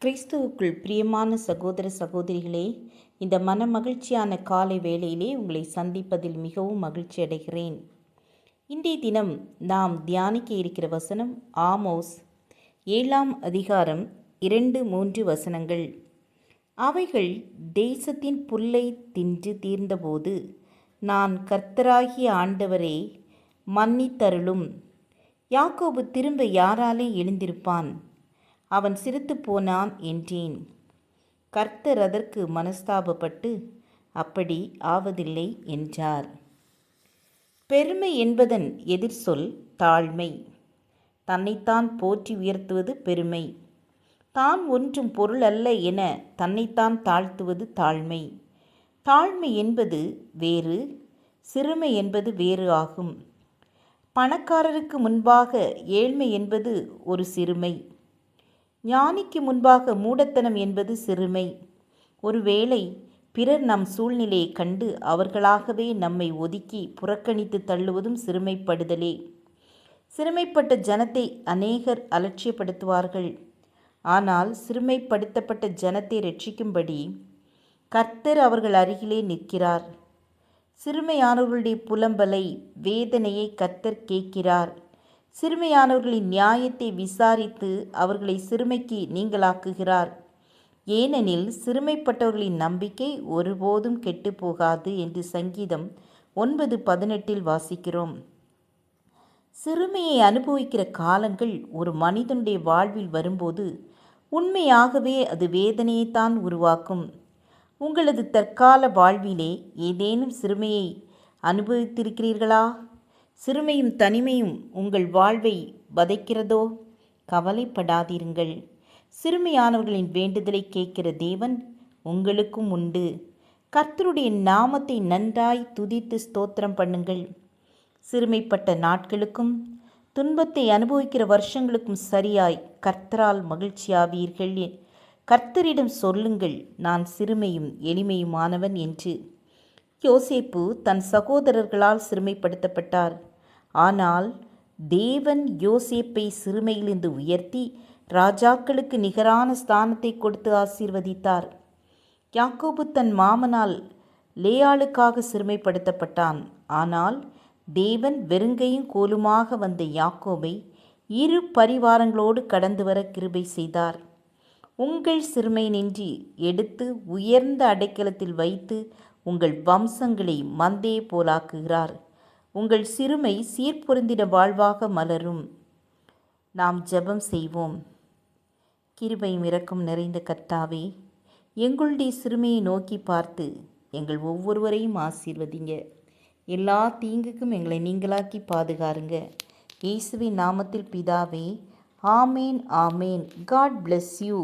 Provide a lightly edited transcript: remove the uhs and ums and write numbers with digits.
கிறிஸ்துவுக்குள் பிரியமான சகோதர சகோதரிகளே, இந்த மகிழ்ச்சியான காலை வேளையிலே உங்களை சந்திப்பதில் மிகவும் மகிழ்ச்சி அடைகிறேன். இன்றைய தினம் நாம் தியானிக்க இருக்கிற வசனம் ஆமோஸ் 7ஆம் அதிகாரம் 2-3 வசனங்கள். அவைகள் தேசத்தின் புல்லை தின்று தீர்ந்தபோது, நான் கர்த்தராகிய ஆண்டவரே, மன்னித்தருளும். யாக்கோபு திரும்ப யாராலே எழுந்திருப்பான்? அவன் சிரித்து போனான் என்றேன். கர்த்தர் அதற்கு மனஸ்தாபப்பட்டு அப்படி ஆவதில்லை என்றார். பெருமை என்பதன் எதிர்சொல் தாழ்மை. தன்னைத்தான் போற்றி உயர்த்துவது பெருமை. தான் ஒன்றும் பொருள் அல்ல என தன்னைத்தான் தாழ்த்துவது தாழ்மை. தாழ்மை என்பது வேறு, சிறுமை என்பது வேறு ஆகும். பணக்காரருக்கு முன்பாக ஏழ்மை என்பது ஒரு சிறுமை. ஞானிக்கு முன்பாக மூடத்தனம் என்பது சிறுமை. ஒருவேளை பிறர் நம் சூழ்நிலையை கண்டு அவர்களாகவே நம்மை ஒதுக்கி புறக்கணித்து தள்ளுவதும் சிறுமைப்படுதலே. சிறுமைப்பட்ட ஜனத்தை அநேகர் அலட்சியப்படுத்துவார்கள். ஆனால் சிறுமைப்படுத்தப்பட்ட ஜனத்தை ரட்சிக்கும்படி கர்த்தர் அவர்கள் அருகிலே நிற்கிறார். சிறுமையானவர்களுடைய புலம்பலை, வேதனையை கர்த்தர் கேட்கிறார். சிறுமையானவர்களின் நியாயத்தை விசாரித்து அவர்களை சிறுமைக்கு நீங்களாக்குகிறார். ஏனெனில் சிறுமைப்பட்டவர்களின் நம்பிக்கை ஒருபோதும் கெட்டு போகாது என்று சங்கீதம் 9:18 வாசிக்கிறோம். சிறுமையை அனுபவிக்கிற காலங்கள் ஒரு மனிதனுடைய வாழ்வில் வரும்போது உண்மையாகவே அது வேதனையைத்தான் உருவாக்கும். உங்களது தற்கால வாழ்விலே ஏதேனும் சிறுமையை அனுபவித்திருக்கிறீர்களா? சிறுமையும் தனிமையும் உங்கள் வாழ்வை வதைக்கிறதோ? கவலைப்படாதீர்கள். சிறுமையானவர்களின் வேண்டுதலை கேட்கிற தேவன் உங்களுக்கும் உண்டு. கர்த்தருடைய நாமத்தை நன்றாய் துதித்து ஸ்தோத்திரம் பண்ணுங்கள். சிறுமைப்பட்ட நாட்களுக்கும் துன்பத்தை அனுபவிக்கிற வருஷங்களுக்கும் சரியாய் கர்த்தரால் மகிழ்ச்சியாவீர்கள். கர்த்தரிடம் சொல்லுங்கள், நான் சிறுமையும் எளிமையுமானவன் என்று. யோசேப்பு தன் சகோதரர்களால் சிறுமைப்படுத்தப்பட்டார். ஆனால் தேவன் யோசேப்பை சிறுமையிலிருந்து உயர்த்தி ராஜாக்களுக்கு நிகரான ஸ்தானத்தை கொடுத்து ஆசீர்வதித்தார். யாக்கோபு தன் மாமனால் லேயாளுக்காக சிறுமைப்படுத்தப்பட்டான். ஆனால் தேவன் வெறுங்கையும் கோலுமாக வந்த யாக்கோபை இரு பரிவாரங்களோடு கடந்து வர கிருபை செய்தார். உங்கள் சிறுமை நின்றி எடுத்து உயர்ந்த அடைக்கலத்தில் வைத்து உங்கள் வம்சங்களை மந்தையை போலாக்குகிறார். உங்கள் சிறுமை சீர்பொருந்தின வாழ்வாக மலரும். நாம் ஜெபம் செய்வோம். கிருபையும் இரக்கம் நிறைந்த கர்த்தாவே, எங்களுடைய சிறுமையை நோக்கி பார்த்து எங்கள் ஒவ்வொருவரையும் ஆசீர்வதிங்க. எல்லா தீங்குக்கும் எங்களை நீங்களாக்கி பாதுகாருங்க. இயேசுவின் நாமத்தில் பிதாவே, ஆமேன் ஆமேன். God bless you.